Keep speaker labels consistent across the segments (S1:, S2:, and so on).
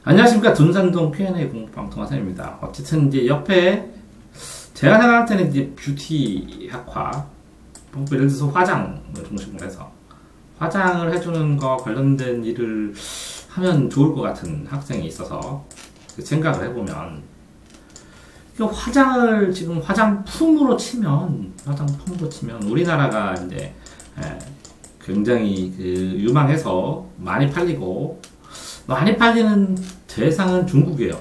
S1: 안녕하십니까. 둔산동 Q&A 공부방송 화쌤입니다. 어쨌든 이제 옆에 제가 생각할 때는 이제 뷰티 학과, 예를 들어서 화장을 중심으로 해서 화장을 해주는 거 관련된 일을 하면 좋을 것 같은 학생이 있어서 생각을 해보면, 화장을 지금 화장품으로 치면 우리나라가 이제 굉장히 유망해서 많이 팔리는 대상은 중국이에요.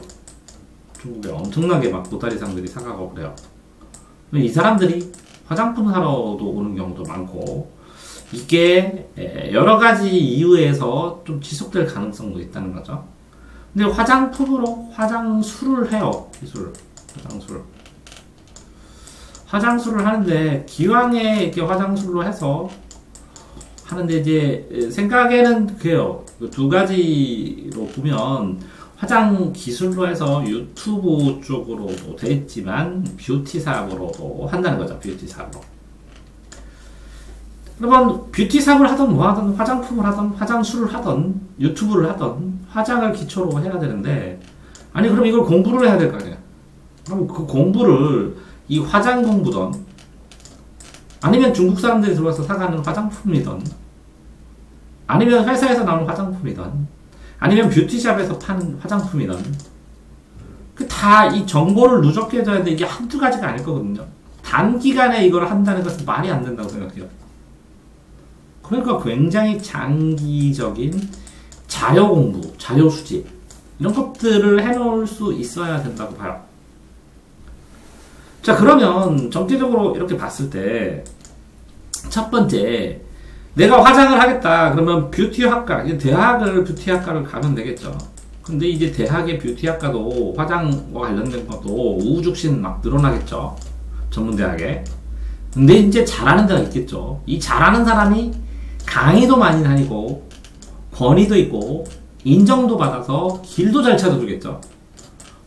S1: 중국에 엄청나게 막 보따리상들이 사가고 그래요. 이 사람들이 화장품 사러도 오는 경우도 많고, 이게 여러 가지 이유에서 좀 지속될 가능성도 있다는 거죠. 근데 화장품으로 화장술을 해요. 화장술을 하는데, 기왕에 이렇게 화장술로 해서 하는데, 이제 생각에는 그래요. 두 가지로 보면, 화장 기술로 해서 유튜브 쪽으로도 돼 있지만 뷰티 사업으로도 한다는 거죠. 뷰티 사업으로. 그러면 뷰티 사업을 하든 뭐 하든, 화장품을 하든 화장술을 하든 유튜브를 하든 화장을 기초로 해야 되는데, 아니 그럼 이걸 공부를 해야 될 거 아니에요. 그럼 그 공부를 이 화장 공부든, 아니면 중국 사람들이 들어와서 사가는 화장품이든, 아니면 회사에서 나오는 화장품이든, 아니면 뷰티샵에서 파는 화장품이든, 다 이 정보를 누적해줘야 되는데, 이게 한두 가지가 아닐 거거든요. 단기간에 이걸 한다는 것은 말이 안 된다고 생각해요. 그러니까 굉장히 장기적인 자료 공부, 자료 수집, 이런 것들을 해놓을 수 있어야 된다고 봐요. 자, 그러면 전체적으로 이렇게 봤을 때, 첫 번째, 내가 화장을 하겠다. 그러면 뷰티학과, 대학을 뷰티학과를 가면 되겠죠. 근데 이제 대학의 뷰티학과도 화장과 관련된 것도 우후죽신 막 늘어나겠죠. 전문대학에. 근데 이제 잘하는 데가 있겠죠. 이 잘하는 사람이 강의도 많이 다니고, 권위도 있고, 인정도 받아서 길도 잘 찾아주겠죠.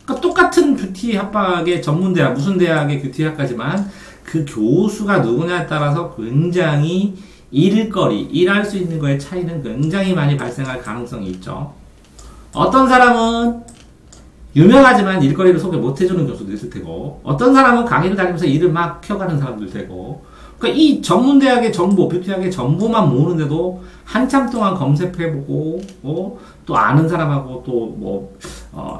S1: 그러니까 똑같은 뷰티 학과의 전문대학, 무슨 대학의 뷰티학과지만 그 교수가 누구냐에 따라서 굉장히 일할 수 있는 거에 차이는 굉장히 많이 발생할 가능성이 있죠. 어떤 사람은 유명하지만 일거리를 소개 못 해주는 교수도 있을 테고, 어떤 사람은 강의를 다니면서 일을 막 켜가는 사람도 있을 테고, 그러니까 이 전문대학의 정보, 뷰티학의 정보만 모르는데도 한참 동안 검색해보고, 또 아는 사람하고 또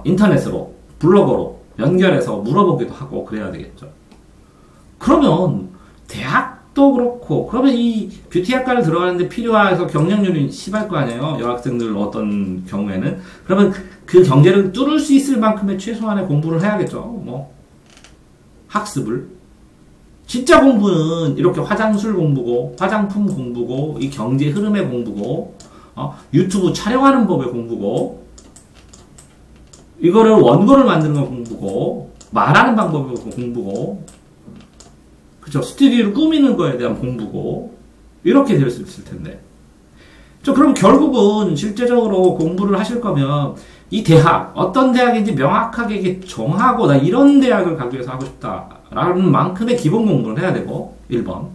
S1: 인터넷으로, 블로거로 연결해서 물어보기도 하고 그래야 되겠죠. 그러면 대학도 그렇고, 그러면 이 뷰티학과를 들어가는데 필요해서 경쟁률이 심할 거 아니에요. 여학생들 어떤 경우에는. 그러면 그 경제를 뚫을 수 있을 만큼의 최소한의 공부를 해야겠죠. 학습을. 진짜 공부는 이렇게 화장술 공부고, 화장품 공부고, 이 경제 흐름의 공부고, 유튜브 촬영하는 법의 공부고, 이거를 원고를 만드는 거 공부고, 말하는 방법의 공부고, 그죠? 스튜디오를 꾸미는 거에 대한 공부고, 이렇게 될 수 있을 텐데. 그럼 결국은 실제적으로 공부를 하실 거면, 이 대학, 어떤 대학인지 명확하게 이게 정하고, 나 이런 대학을 가기 위해서 하고 싶다라는 만큼의 기본 공부를 해야 되고, 1번.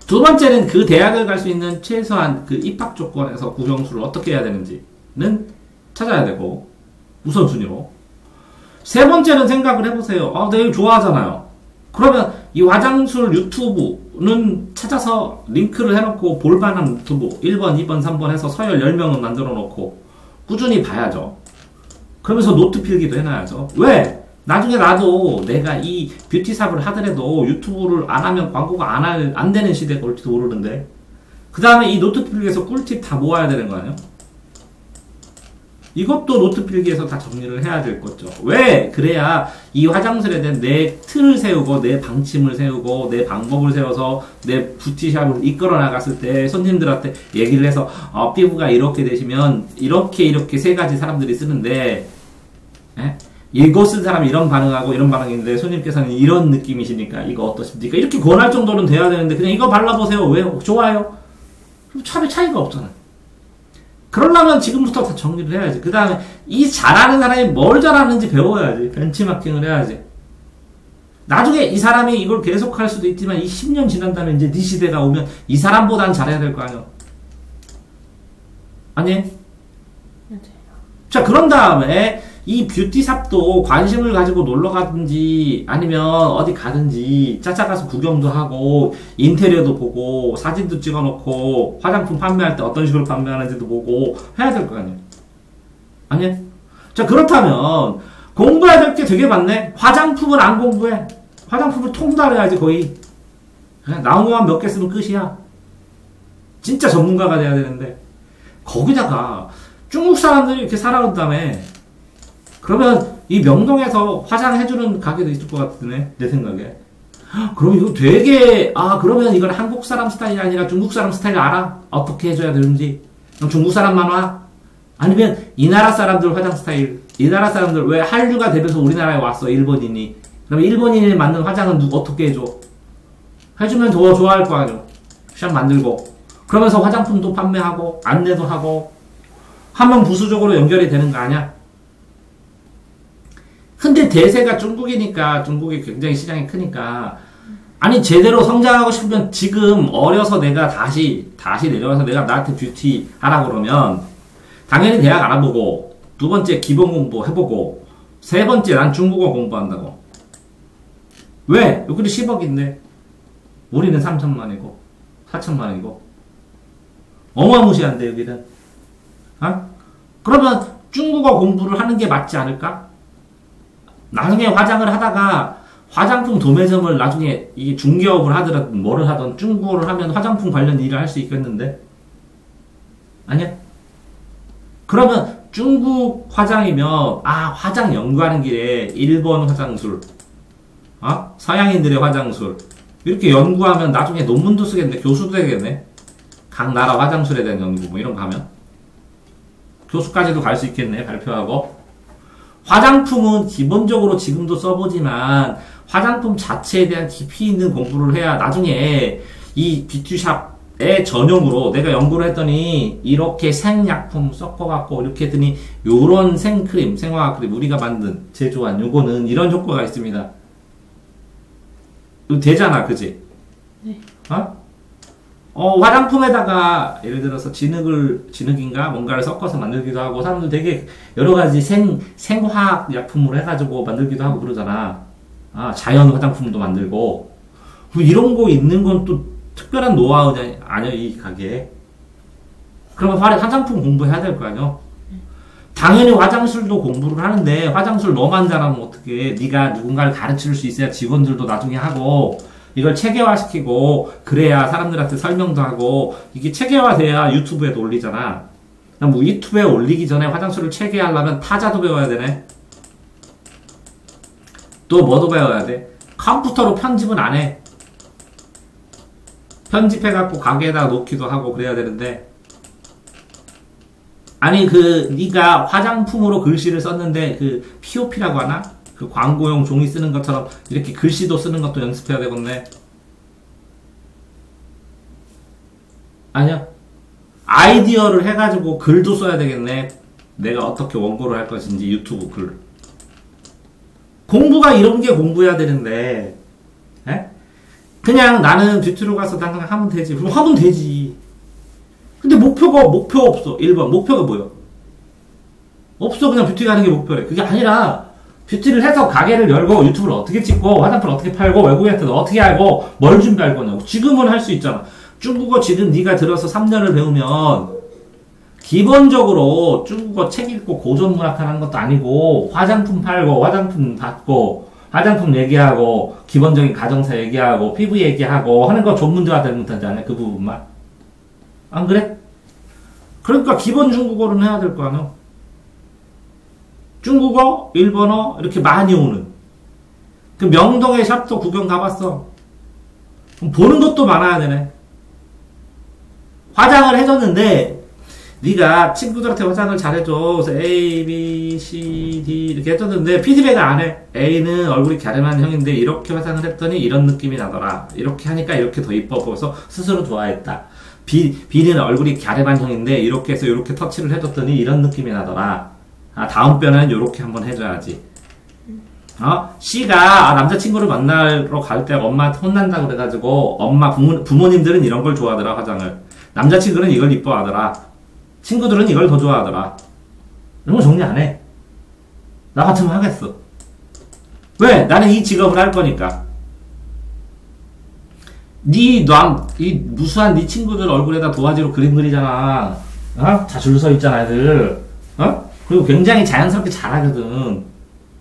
S1: 두 번째는 그 대학을 갈 수 있는 최소한 그 입학 조건에서 국영수를 어떻게 해야 되는지는 찾아야 되고, 우선순위로. 세 번째는 생각을 해보세요. 내가 이거 좋아하잖아요. 그러면 이 화장술 유튜브는 찾아서 링크를 해놓고 볼만한 유튜브 1번, 2번, 3번 해서 서열 10명은 만들어 놓고 꾸준히 봐야죠. 그러면서 노트 필기도 해놔야죠. 왜? 나중에 나도 내가 이 뷰티 샵을 하더라도 유튜브를 안 하면 광고가 안 되는 시대가 올지도 모르는데, 그 다음에 이 노트 필기에서 꿀팁 다 모아야 되는 거 아니에요? 이것도 노트 필기에서 다 정리를 해야 될 거죠. 왜? 그래야 이 화장술에 대한 내 틀을 세우고, 내 방침을 세우고, 내 방법을 세워서 내 뷰티샵을 이끌어 나갔을 때 손님들한테 얘기를 해서, 피부가 이렇게 되시면 이렇게 세 가지 사람들이 쓰는데, 이거 쓴 사람이 이런 반응하고 이런 반응인데 손님께서는 이런 느낌이시니까 이거 어떠십니까? 이렇게 권할 정도는 돼야 되는데, 그냥 이거 발라보세요. 왜? 좋아요? 그럼 차이가 없잖아요. 그러려면 지금부터 다 정리를 해야지. 그 다음에 이 잘하는 사람이 뭘 잘하는지 배워야지. 벤치마킹을 해야지. 나중에 이 사람이 이걸 계속 할 수도 있지만, 이 10년 지난 다음에 이제 네 시대가 오면 이 사람보단 잘해야 될 거 아니야. 아니? 자, 그런 다음에 이 뷰티샵도 관심을 가지고 놀러 가든지 아니면 어디 가든지 찾아가서 구경도 하고 인테리어도 보고 사진도 찍어놓고 화장품 판매할 때 어떤 식으로 판매하는지도 보고 해야 될 거 아니에요. 아니에요? 자, 그렇다면 공부해야 될 게 되게 많네. 화장품을 안 공부해. 화장품을 통달해야지 거의. 그냥 나온 것만 몇 개 쓰면 끝이야. 진짜 전문가가 돼야 되는데 거기다가 중국 사람들이 이렇게 살아온다며. 그러면 이 명동에서 화장해주는 가게도 있을 것 같으네, 내 생각에. 그럼 이거 되게, 그러면 이건 한국 사람 스타일이 아니라 중국 사람 스타일 알아? 어떻게 해줘야 되는지. 그럼 중국 사람만 와? 아니면 이 나라 사람들 화장 스타일, 이 나라 사람들 왜 한류가 되면서 우리나라에 왔어, 일본인이. 그럼 일본인이 만든 화장은 어떻게 해줘? 해주면 더 좋아할 거 아니야. 샵 만들고. 그러면서 화장품도 판매하고, 안내도 하고, 하면 부수적으로 연결이 되는 거 아니야? 근데 대세가 중국이니까, 중국이 굉장히 시장이 크니까, 아니, 제대로 성장하고 싶으면 지금 어려서 내가 다시 내려와서 내가 나한테 뷰티 하라고 그러면, 당연히 대학 알아보고, 두 번째 기본 공부 해보고, 세 번째 난 중국어 공부한다고. 왜? 여기도 10억인데, 우리는 3천만이고, 4천만이고, 어마무시한데, 여기는. 그러면 중국어 공부를 하는 게 맞지 않을까? 나중에 화장을 하다가 화장품 도매점을 나중에 이 중개업을 하더라든 뭐를 하든 중국어를 하면 화장품 관련 일을 할 수 있겠는데? 아니야? 그러면 중국 화장이면 화장 연구하는 길에 일본 화장술, 서양인들의 화장술 이렇게 연구하면 나중에 논문도 쓰겠네, 교수도 되겠네. 각 나라 화장술에 대한 연구 뭐 이런 거 하면 교수까지도 갈 수 있겠네, 발표하고. 화장품은 기본적으로 지금도 써보지만 화장품 자체에 대한 깊이 있는 공부를 해야 나중에 이 뷰티샵의 전용으로 내가 연구를 했더니 이렇게 생약품 섞어갖고 이렇게 했더니 요런 생크림, 생화크림 우리가 만든 제조한 요거는 이런 효과가 있습니다. 이거 되잖아, 그지?
S2: 네.
S1: 화장품에다가 예를 들어서 진흙인가 뭔가를 섞어서 만들기도 하고 사람들 되게 여러 가지 생화학 약품으로 해가지고 만들기도 하고 그러잖아. 자연 화장품도 만들고. 이런 거 있는 건 또 특별한 노하우 아니야, 이 가게에. 그러면 화장품 공부해야 될 거 아니야? 당연히 화장술도 공부를 하는데 화장술 너만 잘하면 어떡해. 네가 누군가를 가르칠 수 있어야 직원들도 나중에 하고 이걸 체계화시키고 그래야 사람들한테 설명도 하고 이게 체계화돼야 유튜브에도 올리잖아. 뭐 유튜브에 올리기 전에 화장술을 체계하려면 타자도 배워야 되네. 또 뭐도 배워야 돼? 컴퓨터로 편집은 안 해. 편집해갖고 가게에다가 놓기도 하고 그래야 되는데 아니 네가 화장품으로 글씨를 썼는데 POP라고 하나? 그 광고용 종이 쓰는 것처럼 이렇게 글씨도 쓰는 것도 연습해야 되겠네. 아니야. 아이디어를 해가지고 글도 써야 되겠네. 내가 어떻게 원고를 할 것인지 유튜브 글. 공부가 이런 게 공부해야 되는데, 그냥 나는 뷰티로 가서 당장 하면 되지. 그럼 하면 되지. 근데 목표 없어. 1번. 목표가 뭐야? 없어. 그냥 뷰티 가는 게 목표래. 그게 아니라, 뷰티를 해서 가게를 열고 유튜브를 어떻게 찍고 화장품을 어떻게 팔고 외국인한테도 어떻게 알고 뭘 준비할 거냐고. 지금은 할 수 있잖아. 중국어 지금 네가 들어서 3년을 배우면 기본적으로 중국어 책 읽고 고전문학 하는 것도 아니고 화장품 팔고 화장품 받고 화장품 얘기하고 기본적인 가정사 얘기하고 피부 얘기하고 하는 거 전문대화 되는 못하지 않냐, 그 부분만. 안 그래? 그러니까 기본 중국어는 해야 될 거 아니야. 중국어, 일본어 이렇게 많이 오는. 그 명동의 샵도 구경 가봤어. 보는 것도 많아야 되네. 화장을 해줬는데 네가 친구들한테 화장을 잘해줘. 그래서 A, B, C, D 이렇게 해줬는데 피드백을 안 해. A는 얼굴이 갸름한 형인데 이렇게 화장을 했더니 이런 느낌이 나더라. 이렇게 하니까 이렇게 더 이뻐 보여서 스스로 좋아했다. B는 얼굴이 갸름한 형인데 이렇게 해서 이렇게 터치를 해줬더니 이런 느낌이 나더라. 다음번에는 요렇게 한번 해줘야지. C가 남자친구를 만나러 갈 때 엄마한테 혼난다고 그래가지고 엄마 부모님들은 이런 걸 좋아하더라, 화장을. 남자친구는 이걸 이뻐하더라. 친구들은 이걸 더 좋아하더라. 이런 거 정리 안 해. 나 같으면 하겠어. 왜? 나는 이 직업을 할 거니까. 이 무수한 네 친구들 얼굴에다 도화지로 그림 그리잖아. 어? 다 줄 서 있잖아, 애들. 어? 그리고 굉장히 자연스럽게 잘하거든.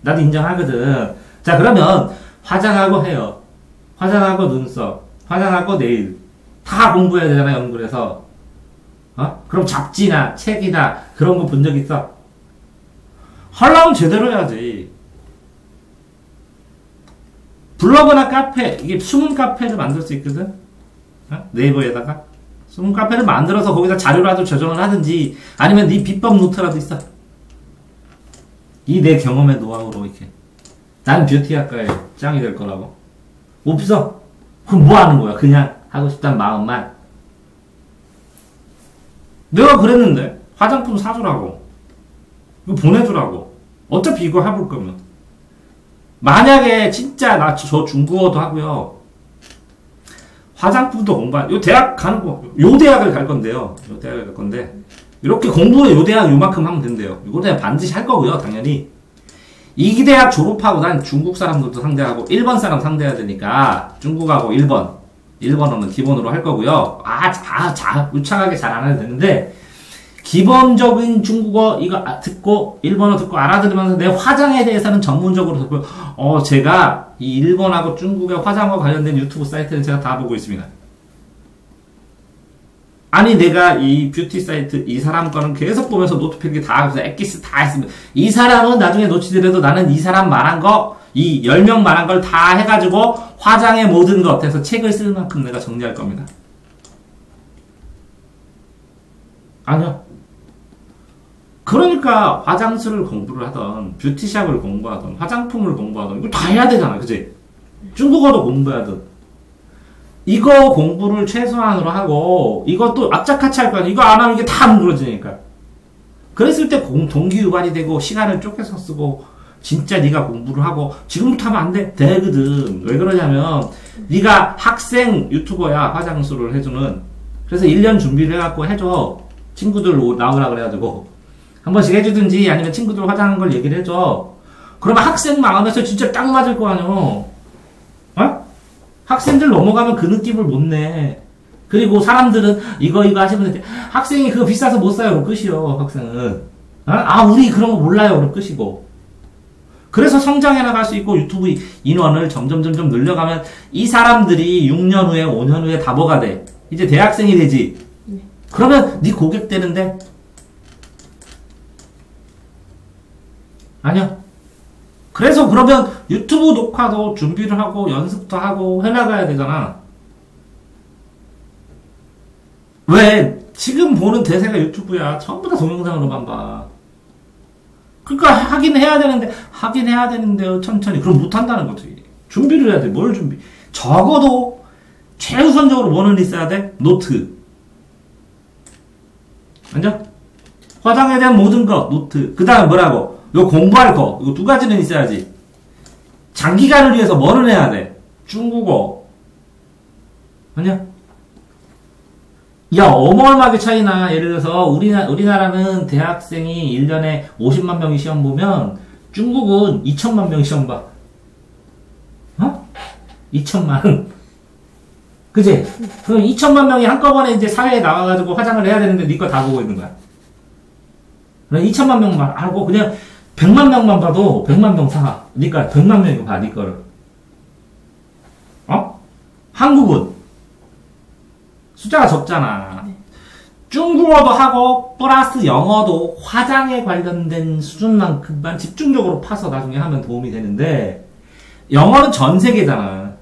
S1: 나도 인정하거든. 자, 그러면 화장하고 헤어, 화장하고 눈썹, 화장하고 네일 다 공부해야 되잖아, 연구해서. 어? 그럼 잡지나 책이나 그런 거 본 적 있어? 하려면 제대로 해야지. 블로그나 카페, 이게 숨은 카페를 만들 수 있거든? 어? 네이버에다가. 숨은 카페를 만들어서 거기다 자료라도 저장을 하든지, 아니면 네 비법 노트라도 있어. 이 내 경험의 노하우로 이렇게. 난 뷰티학과에 짱이 될 거라고. 없어. 그럼 뭐 하는 거야? 그냥 하고 싶다는 마음만. 내가 그랬는데, 화장품 사주라고. 이거 보내주라고. 어차피 이거 해볼 거면. 만약에 진짜 저 중국어도 하고요. 화장품도 요 대학 가는 거, 요 대학을 갈 건데요. 요 대학을 갈 건데. 이렇게 공부를 요 대학 요만큼 하면 된대요. 이거 내가 반드시 할 거고요, 당연히. 이 대학 졸업하고 난 중국 사람들도 상대하고, 일본 사람 상대해야 되니까, 중국하고 일본어는 기본으로 할 거고요. 유창하게 잘 안 해도 되는데, 기본적인 중국어 이거 듣고 일본어 듣고 알아들으면서 내 화장에 대해서는 전문적으로 듣고 제가 이 일본하고 중국의 화장과 관련된 유튜브 사이트를 제가 다 보고 있습니다. 아니 내가 이 뷰티 사이트 이 사람 거는 계속 보면서 노트 필기 다 하면서 엑기스 다 했습니다. 이 사람은 나중에 놓치더라도 나는 이 사람 말한 거 이 10명 말한 걸 다 해가지고 화장의 모든 것 해서 책을 쓸 만큼 내가 정리할 겁니다. 아니요. 그러니까 화장술을 공부를 하던 뷰티샵을 공부하던 화장품을 공부하던 이거 다 해야 되잖아, 그치? 중국어도 공부하든 이거 공부를 최소한으로 하고 이것도 악착같이 할 거야. 이거 안 하면 이게 다 뭉그러지니까. 그랬을 때 동기유발이 되고 시간을 쫓겨서 쓰고 진짜 네가 공부를 하고 지금부터 하면 안 돼? 되거든. 왜 그러냐면 네가 학생 유튜버야, 화장술을 해주는. 그래서 1년 준비를 해갖고 해줘. 친구들 나오라 그래가지고 한 번씩 해주든지 아니면 친구들 화장한 걸 얘기를 해줘. 그러면 학생 마음에서 진짜 딱 맞을 거 아니오. 어? 학생들 넘어가면 그 느낌을 못 내. 그리고 사람들은 이거 하시면 돼. 학생이 그거 비싸서 못 사요. 그럼 끝이요. 학생은. 어? 우리 그런 거 몰라요. 그럼 끝이고. 그래서 성장해 나갈 수 있고 유튜브 인원을 점점 늘려가면 이 사람들이 6년 후에 5년 후에 다 뭐가 돼? 이제 대학생이 되지. 그러면 네 고객 되는데? 아니요. 그래서 그러면 유튜브 녹화도 준비를 하고 연습도 하고 해나가야 되잖아. 왜? 지금 보는 대세가 유튜브야. 전부 다 동영상으로만 봐. 그러니까 하긴 해야 되는데요. 천천히. 그럼 못한다는 거지. 준비를 해야 돼. 뭘 준비? 적어도 최우선적으로 뭐는 있어야 돼? 노트. 맞죠? 화장에 대한 모든 것, 노트. 그 다음에 뭐라고? 이거 공부할 거. 이거 두 가지는 있어야지. 장기간을 위해서 뭐를 해야 돼? 중국어. 아니야? 야, 어마어마하게 차이나. 예를 들어서, 우리나라는 대학생이 1년에 50만 명이 시험 보면, 중국은 2천만 명이 시험 봐. 어? 2천만. 그치? 그럼 2천만 명이 한꺼번에 이제 사회에 나와가지고 화장을 해야 되는데, 네 거 다 보고 있는 거야. 그럼 2천만 명만 알고, 그냥 100만 명만 봐도 100만 명 사. 그러니까 100만 명이 봐, 네 거를. 어? 한국은 숫자가 적잖아. 네. 중국어도 하고 플러스 영어도 화장에 관련된 수준만큼만 집중적으로 파서 나중에 하면 도움이 되는데 영어는 전 세계잖아.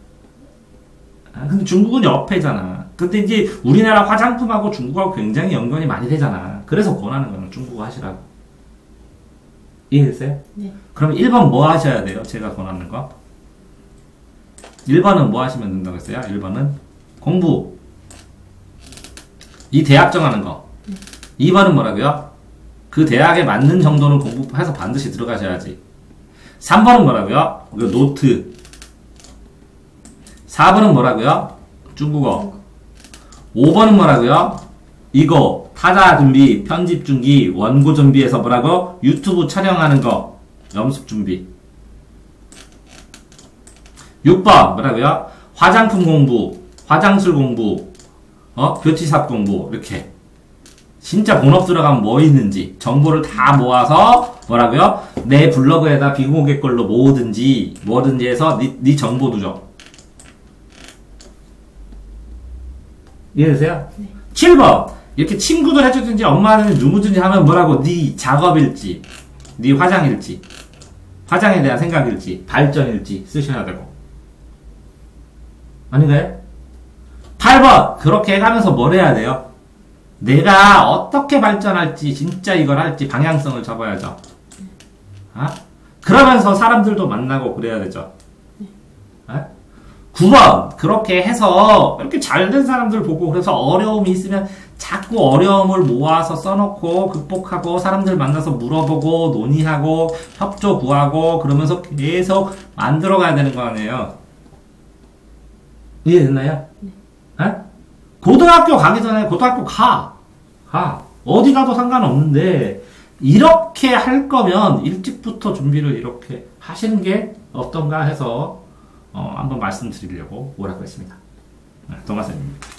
S1: 근데 중국은 옆에잖아. 근데 이제 우리나라 화장품하고 중국하고 굉장히 연관이 많이 되잖아. 그래서 권하는 거는 중국어 하시라고. 이해됐어요? 네. 그럼 1번 뭐 하셔야 돼요? 제가 권하는 거. 1번은 뭐 하시면 된다고 했어요? 1번은 공부. 이 대학 정하는 거. 2번은 뭐라고요? 그 대학에 맞는 정도는 공부해서 반드시 들어가셔야지. 3번은 뭐라고요? 노트. 4번은 뭐라고요? 중국어. 5번은 뭐라고요? 이거 타자 준비, 편집 준비, 원고 준비해서 뭐라고? 유튜브 촬영하는 거, 연습 준비. 6번, 뭐라고요? 화장품 공부, 화장술 공부, 뷰티샵 공부, 이렇게. 진짜 본업 들어가면 뭐 있는지, 정보를 다 모아서, 뭐라고요? 내 블로그에다 비공개 걸로 뭐든지 해서 네 정보도 줘. 이해되세요?
S2: 네.
S1: 7번. 이렇게 친구들 해주든지 엄마는 누구든지 하면 뭐라고? 네 작업일지, 네 화장일지, 화장에 대한 생각일지, 발전일지 쓰셔야 되고. 아닌가요? 8번. 그렇게 해가면서 뭘 해야 돼요? 내가 어떻게 발전할지, 진짜 이걸 할지 방향성을 잡아야죠. 그러면서 사람들도 만나고 그래야 되죠. 9번. 그렇게 해서 이렇게 잘된 사람들 보고 그래서 어려움이 있으면 자꾸 어려움을 모아서 써놓고 극복하고 사람들 만나서 물어보고 논의하고 협조 구하고 그러면서 계속 만들어가야 되는 거 아니에요. 이해됐나요? 네. 고등학교 가기 전에 고등학교 가. 어디 가도 상관없는데 이렇게 할 거면 일찍부터 준비를 이렇게 하시는 게 어떤가 해서 한번 말씀드리려고 오라고 했습니다. 동아쌤입니다.